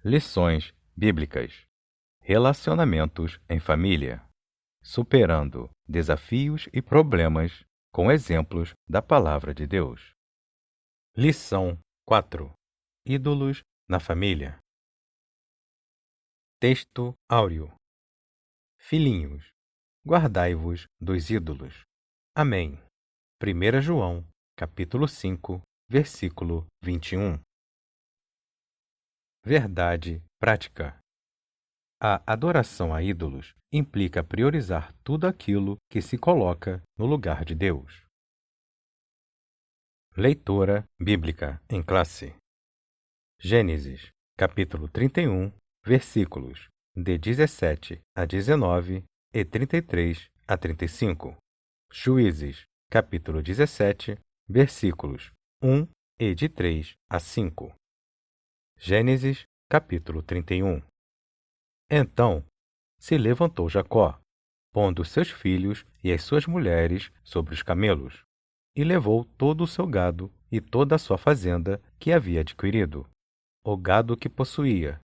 Lições bíblicas. Relacionamentos em família. Superando desafios e problemas com exemplos da Palavra de Deus. Lição 4. Ídolos na família. Texto áureo. Filhinhos, guardai-vos dos ídolos. Amém. 1 João, capítulo 5, versículo 21. Verdade prática. A adoração a ídolos implica priorizar tudo aquilo que se coloca no lugar de Deus. Leitura bíblica em classe. Gênesis, capítulo 31, versículos de 17 a 19 e 33 a 35. Juízes, capítulo 17, versículos 1 e de 3 a 5. Gênesis, capítulo 31. Então se levantou Jacó, pondo seus filhos e as suas mulheres sobre os camelos, e levou todo o seu gado e toda a sua fazenda que havia adquirido, o gado que possuía,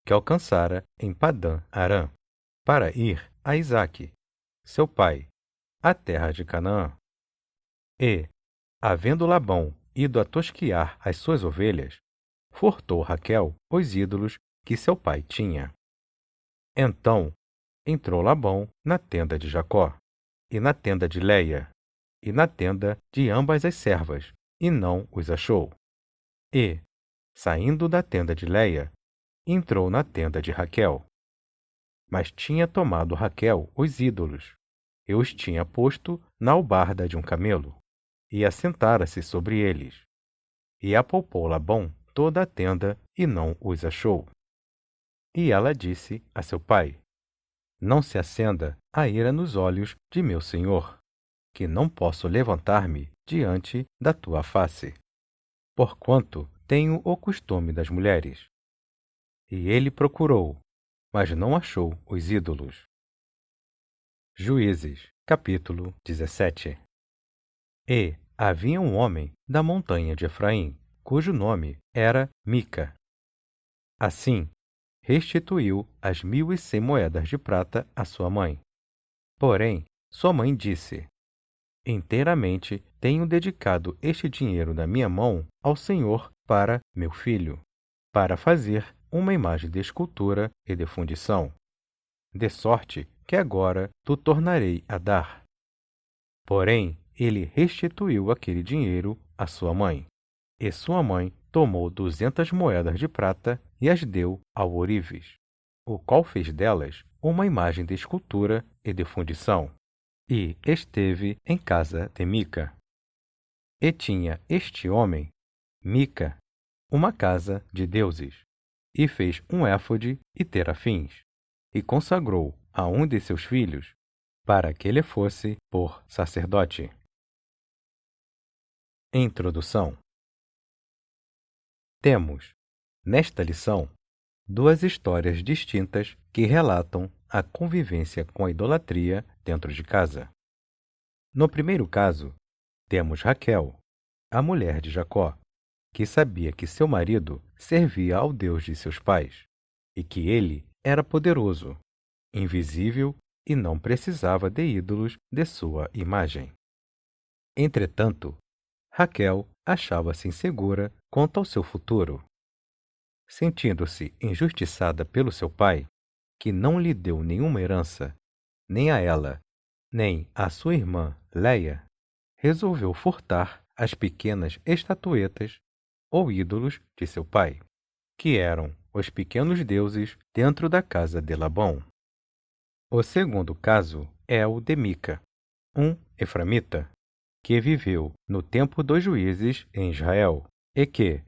que alcançara em Padã Arã, para ir a Isaque, seu pai, à terra de Canaã. E, havendo Labão ido a tosquiar as suas ovelhas, furtou Raquel os ídolos que seu pai tinha. Então entrou Labão na tenda de Jacó, e na tenda de Léia, e na tenda de ambas as servas, e não os achou. E, saindo da tenda de Léia, entrou na tenda de Raquel. Mas tinha tomado Raquel os ídolos, e os tinha posto na albarda de um camelo, e assentara-se sobre eles. E apalpou Labão toda a tenda, e não os achou. E ela disse a seu pai: Não se acenda a ira nos olhos de meu senhor, que não posso levantar-me diante da tua face, porquanto tenho o costume das mulheres. E ele procurou, mas não achou os ídolos. Juízes, capítulo 17. E havia um homem da montanha de Efraim, cujo nome era Mica. Assim, restituiu as 1.100 moedas de prata à sua mãe. Porém, sua mãe disse: Inteiramente tenho dedicado este dinheiro da minha mão ao Senhor para meu filho, para fazer uma imagem de escultura e de fundição, de sorte que agora tu tornarei a dar. Porém, ele restituiu aquele dinheiro à sua mãe, e sua mãe tomou 200 moedas de prata e as deu ao ourives, o qual fez delas uma imagem de escultura e de fundição, e esteve em casa de Mica. E tinha este homem, Mica, uma casa de deuses, e fez um éfode e terafins, e consagrou a um de seus filhos, para que ele fosse por sacerdote. Introdução. Temos, nesta lição, duas histórias distintas que relatam a convivência com a idolatria dentro de casa. No primeiro caso, temos Raquel, a mulher de Jacó, que sabia que seu marido servia ao Deus de seus pais e que ele era poderoso, invisível e não precisava de ídolos de sua imagem. Entretanto, Raquel achava-se insegura quanto ao seu futuro. Sentindo-se injustiçada pelo seu pai, que não lhe deu nenhuma herança, nem a ela, nem a sua irmã Léia, resolveu furtar as pequenas estatuetas ou ídolos de seu pai, que eram os pequenos deuses dentro da casa de Labão. O segundo caso é o de Mica, um eframita, que viveu no tempo dos juízes em Israel e que,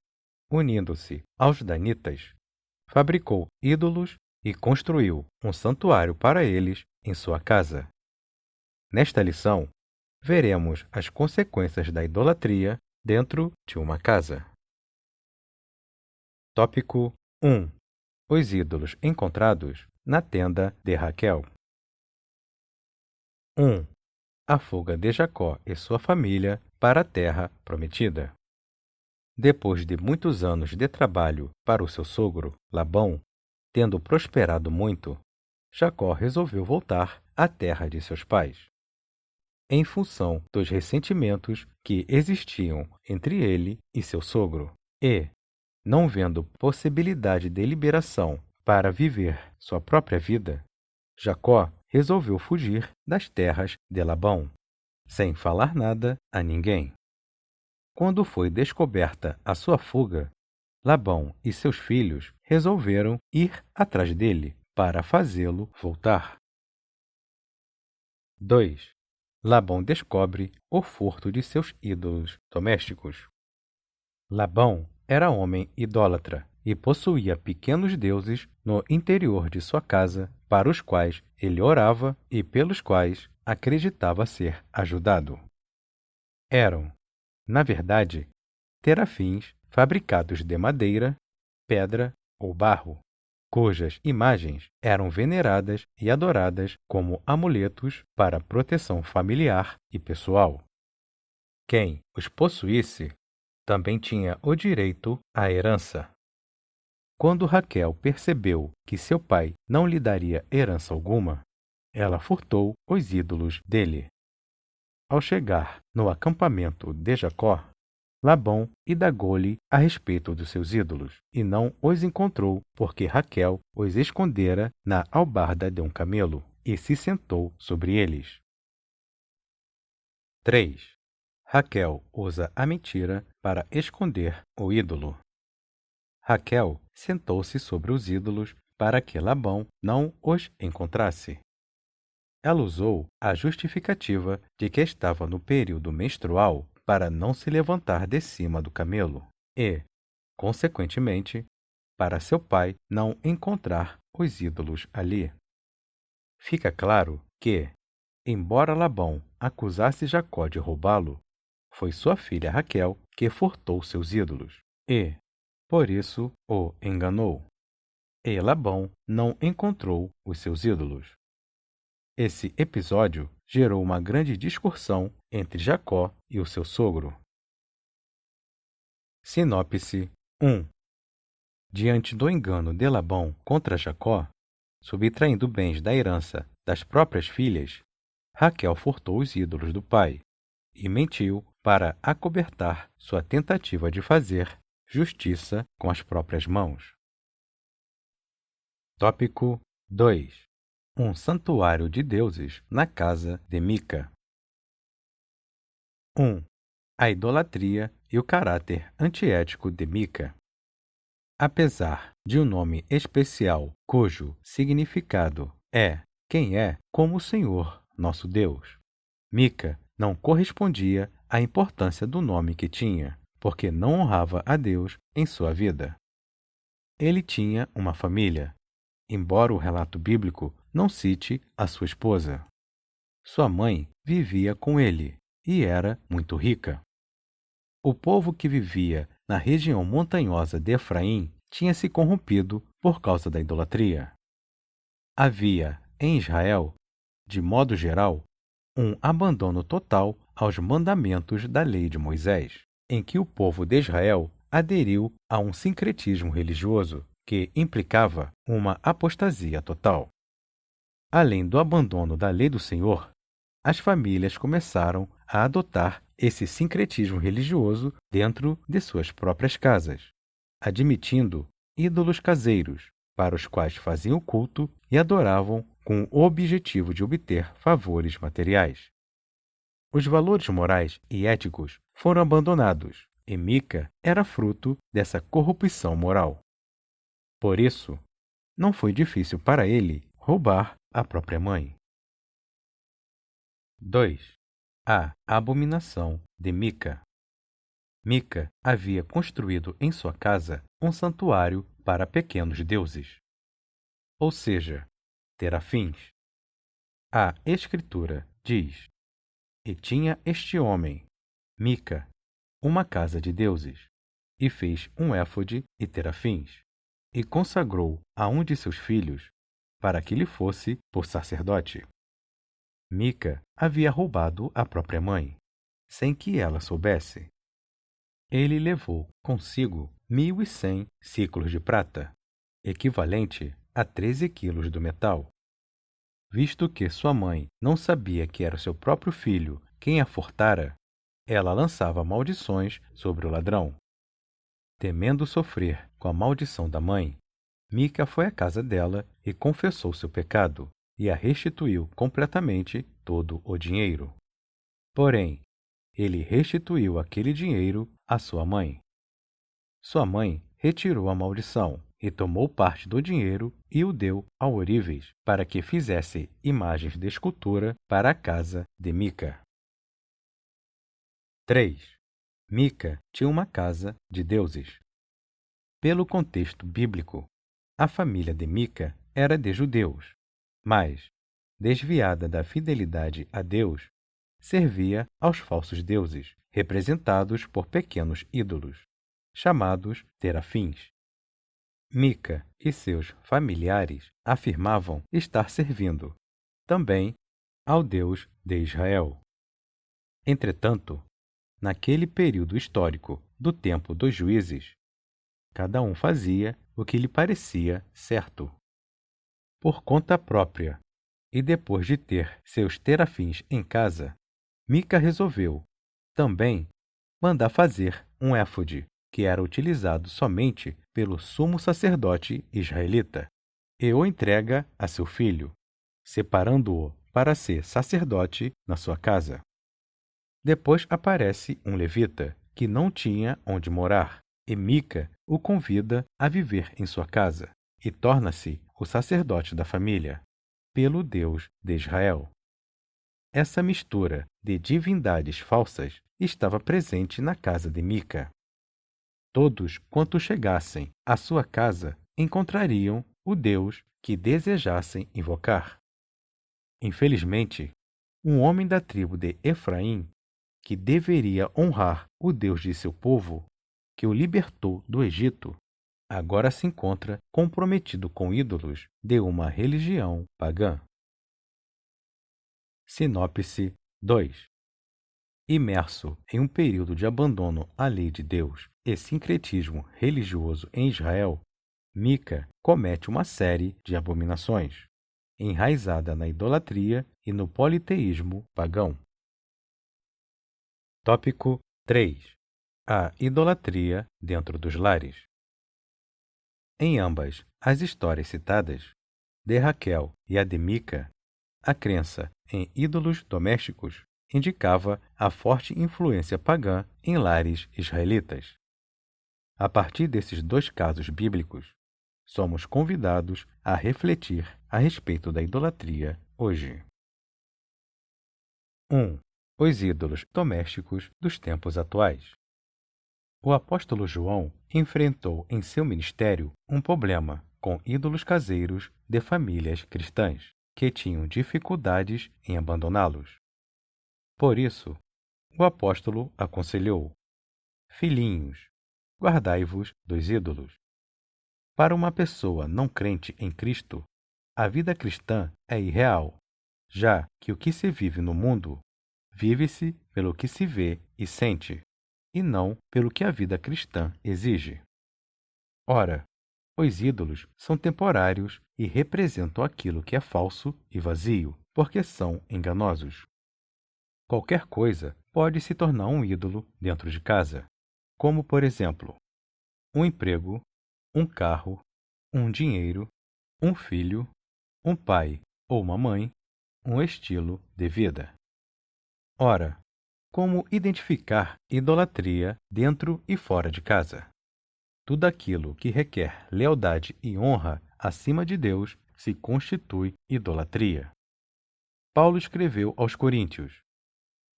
unindo-se aos danitas, fabricou ídolos e construiu um santuário para eles em sua casa. Nesta lição, veremos as consequências da idolatria dentro de uma casa. Tópico 1. Os ídolos encontrados na tenda de Raquel. 1. A fuga de Jacó e sua família para a terra prometida. Depois de muitos anos de trabalho para o seu sogro, Labão, tendo prosperado muito, Jacó resolveu voltar à terra de seus pais. Em função dos ressentimentos que existiam entre ele e seu sogro, e, não vendo possibilidade de liberação para viver sua própria vida, Jacó resolveu fugir das terras de Labão, sem falar nada a ninguém. Quando foi descoberta a sua fuga, Labão e seus filhos resolveram ir atrás dele para fazê-lo voltar. 2. Labão descobre o furto de seus ídolos domésticos. Labão era homem idólatra e possuía pequenos deuses no interior de sua casa, para os quais ele orava e pelos quais acreditava ser ajudado. Eram, na verdade, terafins fabricados de madeira, pedra ou barro, cujas imagens eram veneradas e adoradas como amuletos para proteção familiar e pessoal. Quem os possuísse também tinha o direito à herança. Quando Raquel percebeu que seu pai não lhe daria herança alguma, ela furtou os ídolos dele. Ao chegar no acampamento de Jacó, Labão indagou-lhe a respeito dos seus ídolos, e não os encontrou, porque Raquel os escondera na albarda de um camelo, e se sentou sobre eles. 3. Raquel usa a mentira para esconder o ídolo. Raquel sentou-se sobre os ídolos para que Labão não os encontrasse. Ela usou a justificativa de que estava no período menstrual para não se levantar de cima do camelo e, consequentemente, para seu pai não encontrar os ídolos ali. Fica claro que, embora Labão acusasse Jacó de roubá-lo, foi sua filha Raquel que furtou seus ídolos e, por isso, o enganou. E Labão não encontrou os seus ídolos. Esse episódio gerou uma grande discussão entre Jacó e o seu sogro. Sinopse 1. Diante do engano de Labão contra Jacó, subtraindo bens da herança das próprias filhas, Raquel furtou os ídolos do pai e mentiu para acobertar sua tentativa de fazer justiça com as próprias mãos. Tópico 2. Um santuário de deuses na casa de Mica. 1. A idolatria e o caráter antiético de Mica. Apesar de um nome especial cujo significado é quem é como o Senhor, nosso Deus, Mica não correspondia à importância do nome que tinha, porque não honrava a Deus em sua vida. Ele tinha uma família, embora o relato bíblico não cite a sua esposa. Sua mãe vivia com ele e era muito rica. O povo que vivia na região montanhosa de Efraim tinha se corrompido por causa da idolatria. Havia, em Israel, de modo geral, um abandono total aos mandamentos da lei de Moisés, em que o povo de Israel aderiu a um sincretismo religioso que implicava uma apostasia total. Além do abandono da lei do Senhor, as famílias começaram a adotar esse sincretismo religioso dentro de suas próprias casas, admitindo ídolos caseiros, para os quais faziam culto e adoravam com o objetivo de obter favores materiais. Os valores morais e éticos foram abandonados, e Mica era fruto dessa corrupção moral. Por isso, não foi difícil para ele roubar a própria mãe. 2. A abominação de Mica. Mica havia construído em sua casa um santuário para pequenos deuses, ou seja, terafins. A Escritura diz: E tinha este homem, Mica, uma casa de deuses, e fez um éfode e terafins, e consagrou a um de seus filhos, para que lhe fosse por sacerdote. Mica havia roubado a própria mãe, sem que ela soubesse. Ele levou consigo 1.100 ciclos de prata, equivalente a 13 quilos do metal. Visto que sua mãe não sabia que era seu próprio filho quem a furtara, ela lançava maldições sobre o ladrão. Temendo sofrer com a maldição da mãe, Mica foi à casa dela e confessou seu pecado, e a restituiu completamente todo o dinheiro. Porém, ele restituiu aquele dinheiro à sua mãe. Sua mãe retirou a maldição e tomou parte do dinheiro e o deu ao ourives para que fizesse imagens de escultura para a casa de Mica. 3. Mica tinha uma casa de deuses. Pelo contexto bíblico, a família de Mica era de judeus, mas, desviada da fidelidade a Deus, servia aos falsos deuses, representados por pequenos ídolos, chamados terafins. Mica e seus familiares afirmavam estar servindo, também, ao Deus de Israel. Entretanto, naquele período histórico do tempo dos juízes, cada um fazia o que lhe parecia certo. Por conta própria, e depois de ter seus terafins em casa, Mica resolveu, também, mandar fazer um éfode, que era utilizado somente pelo sumo sacerdote israelita, e o entrega a seu filho, separando-o para ser sacerdote na sua casa. Depois aparece um levita, que não tinha onde morar, e Mica o convida a viver em sua casa, e torna-se o sacerdote da família, pelo Deus de Israel. Essa mistura de divindades falsas estava presente na casa de Mica. Todos quantos chegassem à sua casa encontrariam o Deus que desejassem invocar. Infelizmente, um homem da tribo de Efraim, que deveria honrar o Deus de seu povo, que o libertou do Egito, agora se encontra comprometido com ídolos de uma religião pagã. Sinopse 2. Imerso em um período de abandono à lei de Deus e sincretismo religioso em Israel, Mica comete uma série de abominações, enraizada na idolatria e no politeísmo pagão. Tópico 3. A idolatria dentro dos lares. Em ambas as histórias citadas, de Raquel e a de Mica, a crença em ídolos domésticos indicava a forte influência pagã em lares israelitas. A partir desses dois casos bíblicos, somos convidados a refletir a respeito da idolatria hoje. 1. Os ídolos domésticos dos tempos atuais. O apóstolo João enfrentou em seu ministério um problema com ídolos caseiros de famílias cristãs, que tinham dificuldades em abandoná-los. Por isso, o apóstolo aconselhou: Filhinhos, guardai-vos dos ídolos. Para uma pessoa não crente em Cristo, a vida cristã é irreal, já que o que se vive no mundo, vive-se pelo que se vê e sente, e não pelo que a vida cristã exige. Ora, os ídolos são temporários e representam aquilo que é falso e vazio, porque são enganosos. Qualquer coisa pode se tornar um ídolo dentro de casa, como, por exemplo, um emprego, um carro, um dinheiro, um filho, um pai ou uma mãe, um estilo de vida. Ora, como identificar idolatria dentro e fora de casa? Tudo aquilo que requer lealdade e honra acima de Deus se constitui idolatria. Paulo escreveu aos Coríntios: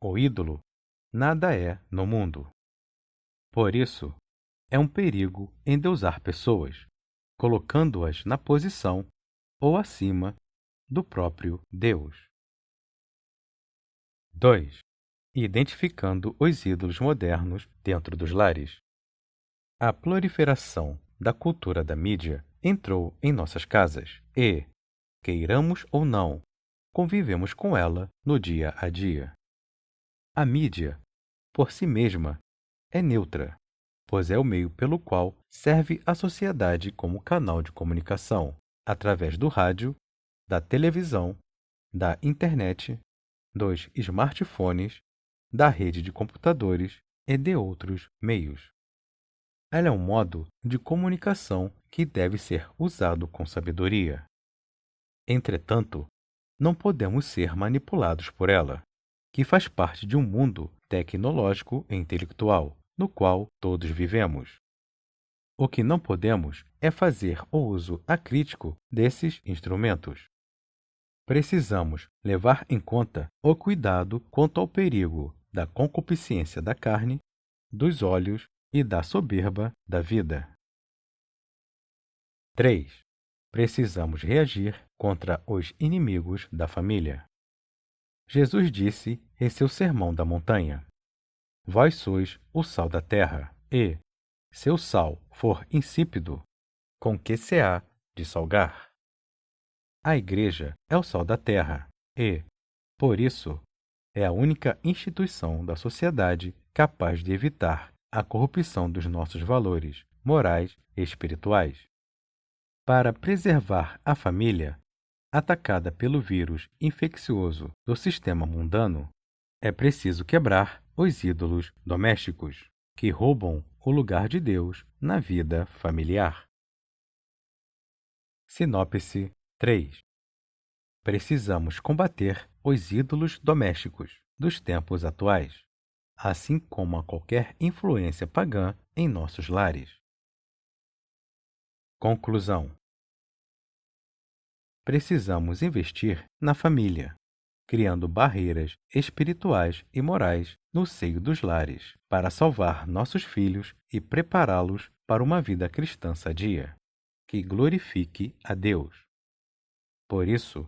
o ídolo nada é no mundo. Por isso, é um perigo endeusar pessoas, colocando-as na posição ou acima do próprio Deus. 2. Identificando os ídolos modernos dentro dos lares. A proliferação da cultura da mídia entrou em nossas casas e, queiramos ou não, convivemos com ela no dia a dia. A mídia, por si mesma, é neutra, pois é o meio pelo qual serve a sociedade como canal de comunicação, através do rádio, da televisão, da internet, dos smartphones, da rede de computadores e de outros meios. Ela é um modo de comunicação que deve ser usado com sabedoria. Entretanto, não podemos ser manipulados por ela, que faz parte de um mundo tecnológico e intelectual, no qual todos vivemos. O que não podemos é fazer o uso acrítico desses instrumentos. Precisamos levar em conta o cuidado quanto ao perigo da concupiscência da carne, dos olhos e da soberba da vida. 3. Precisamos reagir contra os inimigos da família. Jesus disse em seu Sermão da Montanha: Vós sois o sal da terra, e, se o sal for insípido, com que se há de salgar? A Igreja é o sal da terra e, por isso, é a única instituição da sociedade capaz de evitar a corrupção dos nossos valores morais e espirituais. Para preservar a família, atacada pelo vírus infeccioso do sistema mundano, é preciso quebrar os ídolos domésticos, que roubam o lugar de Deus na vida familiar. Sinopse 3. Precisamos combater os ídolos domésticos dos tempos atuais, assim como a qualquer influência pagã em nossos lares. Conclusão: precisamos investir na família, criando barreiras espirituais e morais no seio dos lares, para salvar nossos filhos e prepará-los para uma vida cristã sadia, que glorifique a Deus. Por isso,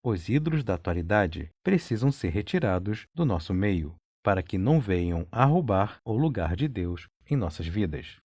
os ídolos da atualidade precisam ser retirados do nosso meio, para que não venham a roubar o lugar de Deus em nossas vidas.